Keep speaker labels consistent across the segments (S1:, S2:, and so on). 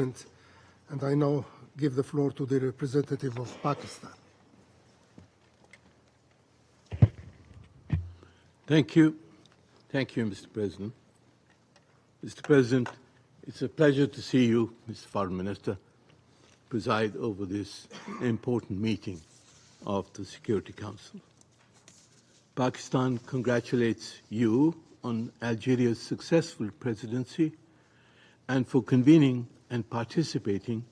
S1: And I now give the floor to the representative of Pakistan.
S2: Thank you. Thank you, Mr. President. Mr. President, it's a pleasure to see you, Mr. Foreign Minister, preside over this important meeting of the Security Council. Pakistan congratulates you on Algeria's successful presidency and for convening and participating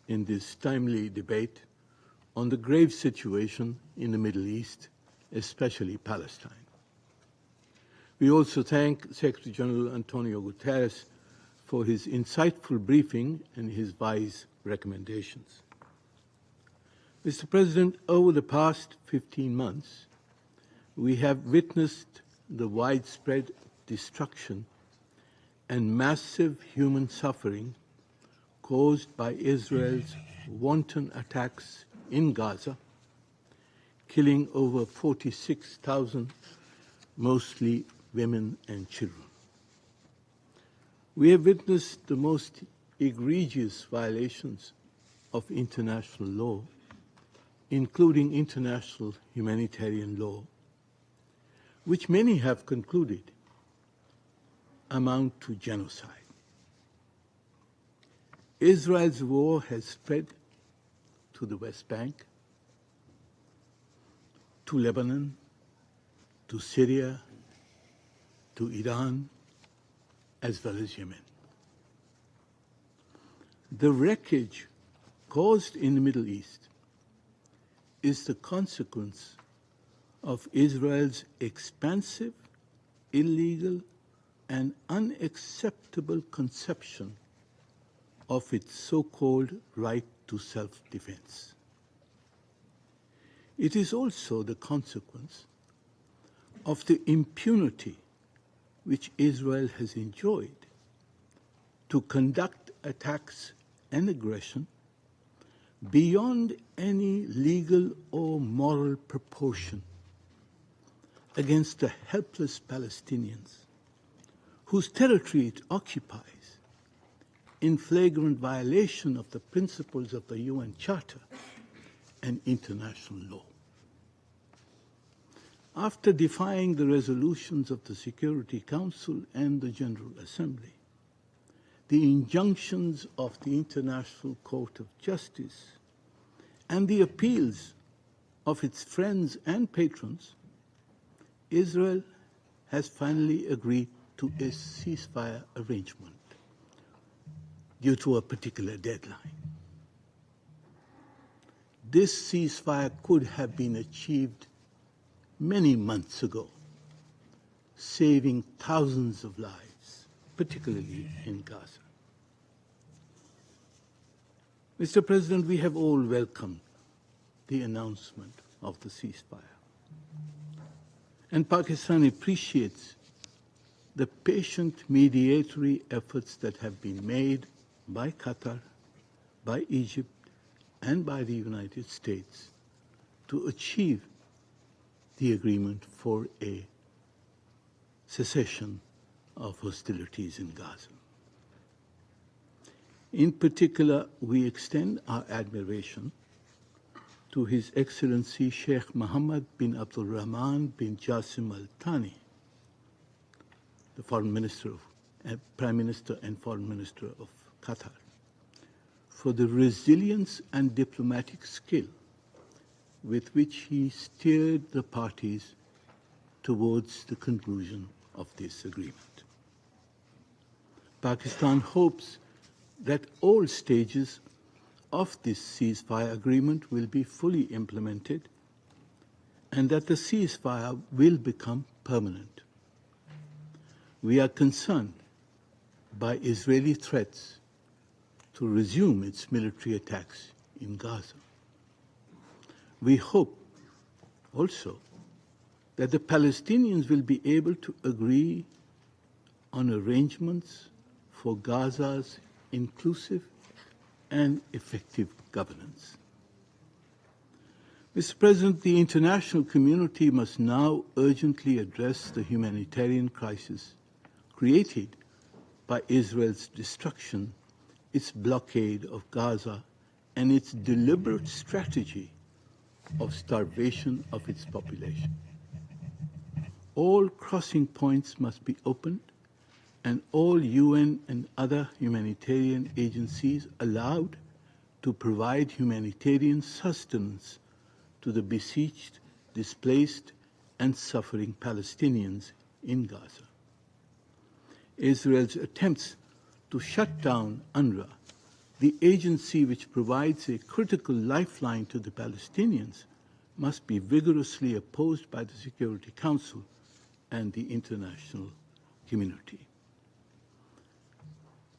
S2: in this timely debate on the grave situation in the Middle East, especially Palestine. We also thank Secretary General Antonio Guterres for his insightful briefing and his wise recommendations. Mr. President, over the past 15 months, we have witnessed the widespread destruction and massive human suffering caused by Israel's wanton attacks in Gaza, killing over 46,000, mostly women and children. We have witnessed the most egregious violations of international law, including international humanitarian law, which many have concluded amount to genocide. Israel's war has spread to the West Bank, to Lebanon, to Syria, to Iran, as well as Yemen. The wreckage caused in the Middle East is the consequence of Israel's expansive, illegal, and unacceptable conception of its so-called right to self-defense. It is also the consequence of the impunity which Israel has enjoyed to conduct attacks and aggression beyond any legal or moral proportion against the helpless Palestinians whose territory it occupies in flagrant violation of the principles of the UN Charter and international law. After defying the resolutions of the Security Council and the General Assembly, the injunctions of the International Court of Justice, and the appeals of its friends and patrons, Israel has finally agreed to a ceasefire arrangement due to a particular deadline. This ceasefire could have been achieved many months ago, saving thousands of lives, particularly in Gaza. Mr. President, we have all welcomed the announcement of the ceasefire. And Pakistan appreciates the patient mediatory efforts that have been made by Qatar, by Egypt, and by the United States to achieve the agreement for a cessation of hostilities in Gaza. In particular, we extend our admiration to His Excellency Sheikh Mohammed bin Abdul Rahman bin Jassim Al Thani, the Prime Minister and Foreign Minister of Qatar, for the resilience and diplomatic skill with which he steered the parties towards the conclusion of this agreement. Pakistan hopes that all stages of this ceasefire agreement will be fully implemented and that the ceasefire will become permanent. We are concerned by Israeli threats to resume its military attacks in Gaza. We hope also that the Palestinians will be able to agree on arrangements for Gaza's inclusive and effective governance. Mr. President, the international community must now urgently address the humanitarian crisis created by Israel's destruction its blockade of Gaza and its deliberate strategy of starvation of its population. All crossing points must be opened and all UN and other humanitarian agencies allowed to provide humanitarian sustenance to the besieged, displaced, and suffering Palestinians in Gaza. Israel's attempts to shut down UNRWA, the agency which provides a critical lifeline to the Palestinians, must be vigorously opposed by the Security Council and the international community.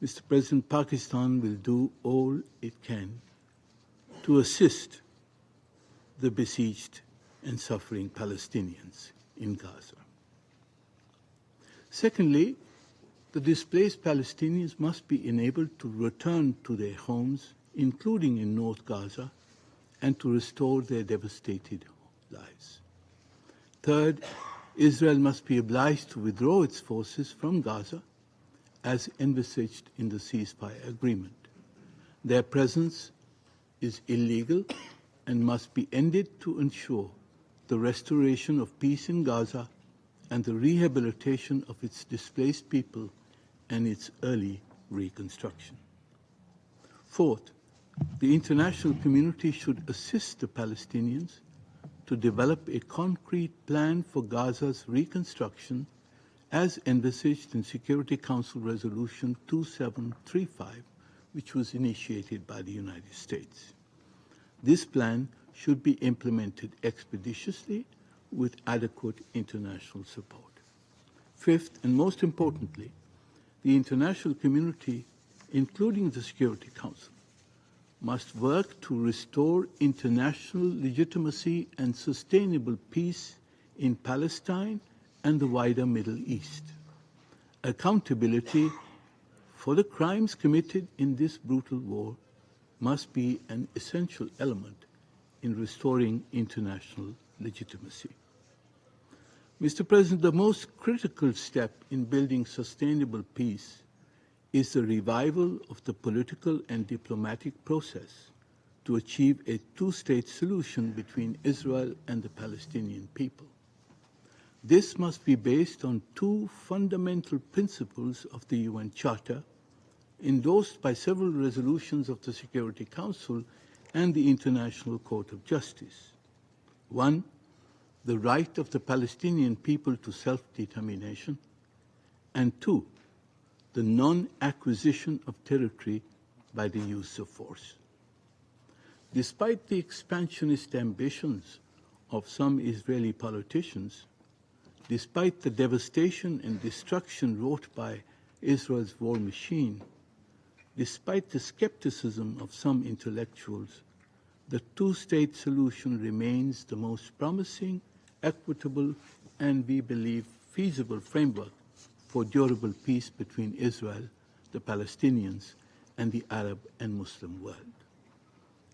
S2: Mr. President, Pakistan will do all it can to assist the besieged and suffering Palestinians in Gaza. Secondly, the displaced Palestinians must be enabled to return to their homes, including in North Gaza, and to restore their devastated lives. Third, Israel must be obliged to withdraw its forces from Gaza as envisaged in the ceasefire agreement. Their presence is illegal and must be ended to ensure the restoration of peace in Gaza and the rehabilitation of its displaced people and its early reconstruction. Fourth, the international community should assist the Palestinians to develop a concrete plan for Gaza's reconstruction as envisaged in Security Council Resolution 2735, which was initiated by the United States. This plan should be implemented expeditiously with adequate international support. Fifth, and most importantly, the international community, including the Security Council, must work to restore international legitimacy and sustainable peace in Palestine and the wider Middle East. Accountability for the crimes committed in this brutal war must be an essential element in restoring international legitimacy. Mr. President, the most critical step in building sustainable peace is the revival of the political and diplomatic process to achieve a two-state solution between Israel and the Palestinian people. This must be based on two fundamental principles of the UN Charter, endorsed by several resolutions of the Security Council and the International Court of Justice. One, the right of the Palestinian people to self-determination, and two, the non-acquisition of territory by the use of force. Despite the expansionist ambitions of some Israeli politicians, despite the devastation and destruction wrought by Israel's war machine, despite the skepticism of some intellectuals, the two-state solution remains the most promising, equitable, and we believe feasible framework for durable peace between Israel, the Palestinians, and the Arab and Muslim world.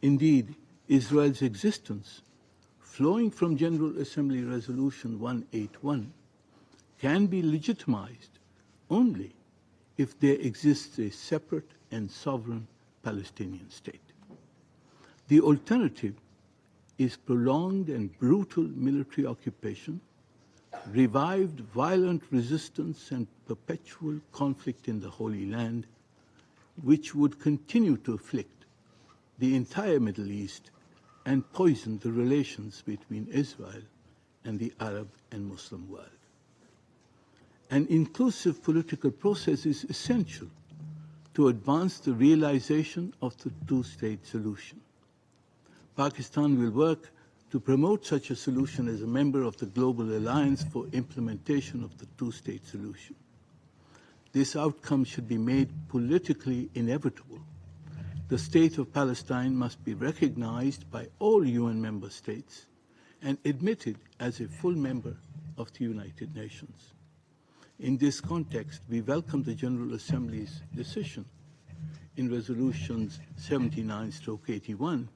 S2: Indeed, Israel's existence, flowing from General Assembly Resolution 181, can be legitimized only if there exists a separate and sovereign Palestinian state. The alternative is prolonged and brutal military occupation, revived violent resistance and perpetual conflict in the Holy Land, which would continue to afflict the entire Middle East and poison the relations between Israel and the Arab and Muslim world. An inclusive political process is essential to advance the realization of the two-state solution. Pakistan will work to promote such a solution as a member of the Global Alliance for Implementation of the Two-State Solution. This outcome should be made politically inevitable. The state of Palestine must be recognized by all UN member states and admitted as a full member of the United Nations. In this context, we welcome the General Assembly's decision in Resolutions 79/81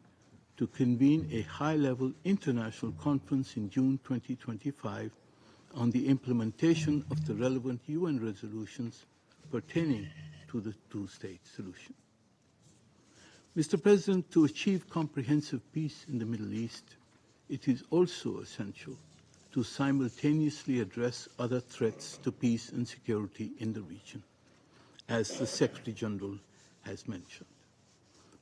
S2: to convene a high-level international conference in June 2025 on the implementation of the relevant UN resolutions pertaining to the two-state solution. Mr. President, to achieve comprehensive peace in the Middle East, it is also essential to simultaneously address other threats to peace and security in the region, as the Secretary General has mentioned.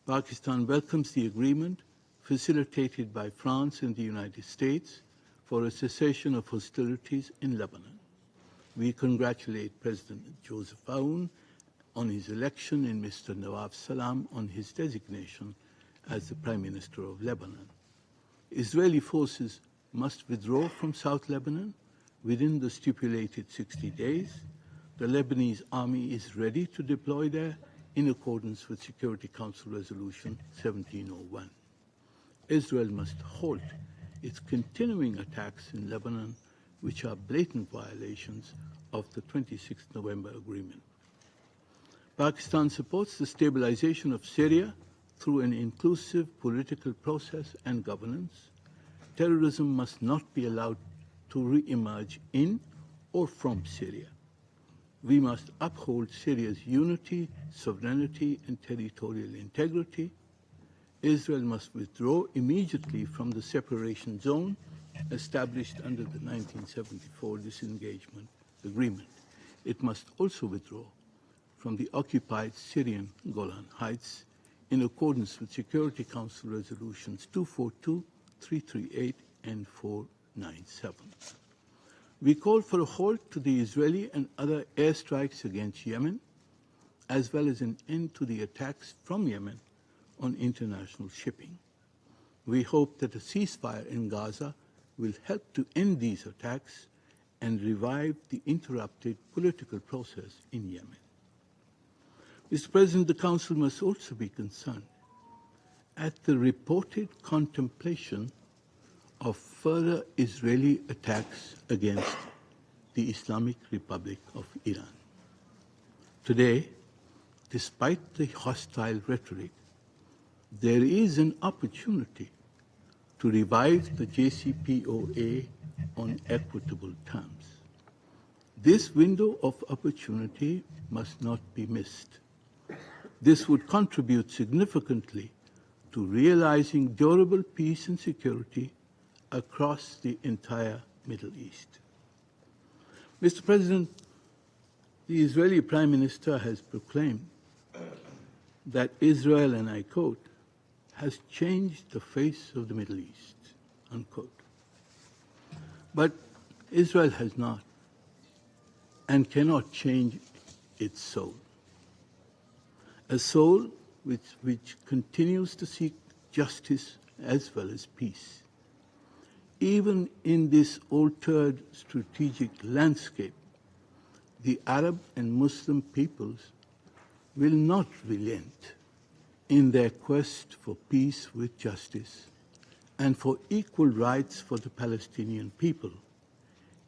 S2: Pakistan welcomes the agreement facilitated by France and the United States for a cessation of hostilities in Lebanon. We congratulate President Joseph Aoun on his election and Mr. Nawaf Salam on his designation as the Prime Minister of Lebanon. Israeli forces must withdraw from South Lebanon within the stipulated 60 days. The Lebanese army is ready to deploy there in accordance with Security Council Resolution 1701. Israel must halt its continuing attacks in Lebanon, which are blatant violations of the 26 November agreement. Pakistan supports the stabilization of Syria through an inclusive political process and governance. Terrorism must not be allowed to re-emerge in or from Syria. We must uphold Syria's unity, sovereignty, and territorial integrity. Israel must withdraw immediately from the separation zone established under the 1974 disengagement agreement. It must also withdraw from the occupied Syrian Golan Heights in accordance with Security Council Resolutions 242, 338, and 497. We call for a halt to the Israeli and other airstrikes against Yemen, as well as an end to the attacks from Yemen on international shipping. We hope that a ceasefire in Gaza will help to end these attacks and revive the interrupted political process in Yemen. Mr. President, the Council must also be concerned at the reported contemplation of further Israeli attacks against the Islamic Republic of Iran. Today, despite the hostile rhetoric, there is an opportunity to revive the JCPOA on equitable terms. This window of opportunity must not be missed. This would contribute significantly to realizing durable peace and security across the entire Middle East. Mr. President, the Israeli Prime Minister has proclaimed that Israel, and I quote, has changed the face of the Middle East, unquote. But Israel has not and cannot change its soul. A soul which continues to seek justice as well as peace. Even in this altered strategic landscape, the Arab and Muslim peoples will not relent in their quest for peace with justice and for equal rights for the Palestinian people,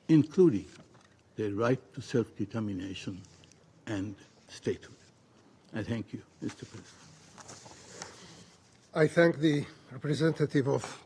S2: including their right to self-determination and statehood. I thank you, Mr. President.
S1: I thank the representative of